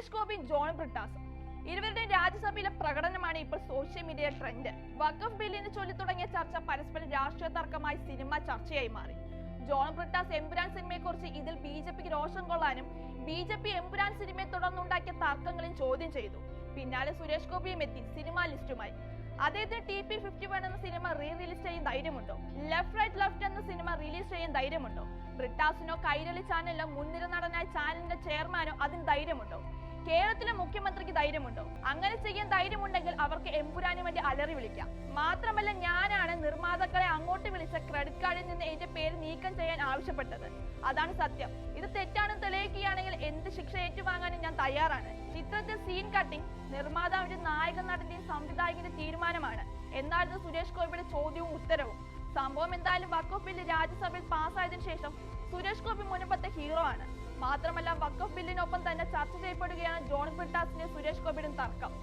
സുരേഷ് ഗോപിയും ജോൺ ബ്രിട്ടാസും ഇരുവരുടെയും രാജ്യസഭയിലെ പ്രകടനമാണ് ഇപ്പോൾ സോഷ്യൽ മീഡിയ ട്രെൻഡ്. വഖഫ് ബില്ലിന് ചൊല്ലി തുടങ്ങിയ ചർച്ച പരസ്പരം രാഷ്ട്രീയ തർക്കമായി സിനിമ ചർച്ചയായി മാറി. ജോൺ ബ്രിട്ടാസ് എമ്പുരാൻ സിനിമയെക്കുറിച്ച് ഇതിൽ ബി.ജെ.പിക്ക് രോഷം കൊള്ളാനും ബി.ജെ.പി എമ്പുരാൻ സിനിമയെ തുടർന്നുണ്ടാക്കിയ തർക്കങ്ങളും ചോദ്യം ചെയ്തു. പിന്നാലെ സുരേഷ് ഗോപിയും എത്തി സിനിമാ ലിസ്റ്റുമായി. അദ്ദേഹത്തിന് TP51 എന്ന സിനിമ റിലീസ് ചെയ്യാൻ ധൈര്യമുണ്ടോ? ലെഫ്റ്റ് റൈറ്റ് ലെഫ്റ്റ് എന്ന സിനിമ റിലീസ് ചെയ്യാൻ ധൈര്യമുണ്ടോ? ബ്രിട്ടാസിനോ കൈരളി ചാനലിലോ മുൻനിര നടനായ ചാനലിന്റെ ചെയർമാനോ അതിന് ധൈര്യമുണ്ടോ? കേരളത്തിലെ മുഖ്യമന്ത്രിക്ക് ധൈര്യമുണ്ടോ? അങ്ങനെ ചെയ്യാൻ ധൈര്യമുണ്ടെങ്കിൽ അവർക്ക് എമ്പുരാന് വേണ്ടി അലറി വിളിക്കാം. മാത്രമല്ല, ഞാനാണ് നിർമ്മാതാക്കളെ അങ്ങോട്ട് വിളിച്ച ക്രെഡിറ്റ് കാർഡിൽ നിന്ന് എന്റെ പേര് നീക്കം ചെയ്യാൻ ആവശ്യപ്പെട്ടത്. അതാണ് സത്യം. ഇത് തെറ്റാണെന്ന് തെളിയിക്കുകയാണെങ്കിൽ എന്ത് ശിക്ഷ ഏറ്റുവാങ്ങാനും ഞാൻ തയ്യാറാണ്. ചിത്രത്തിൽ സീൻ കട്ടിംഗ് നിർമ്മാതാവിന്റെ നായക നടന്റെയും സംവിധായകന്റെ തീരുമാനമാണ് എന്നായിരുന്നു സുരേഷ് ഗോപിയുടെ ചോദ്യവും ഉത്തരവും. സംഭവം എന്തായാലും വഖഫ് ബില്ല് രാജ്യസഭയിൽ പാസ്സായതിനു ശേഷം സുരേഷ് ഗോപി മുൻപത്തെ ഹീറോ ആണ്. മാത്രമല്ല, വഖഫ് ബില്ലിനൊപ്പം തന്നെ ചർച്ച ചെയ്യപ്പെടുകയാണ് ജോൺ ബ്രിട്ടാസിന്റെ സുരേഷ് ഗോപിയുടെ തർക്കം.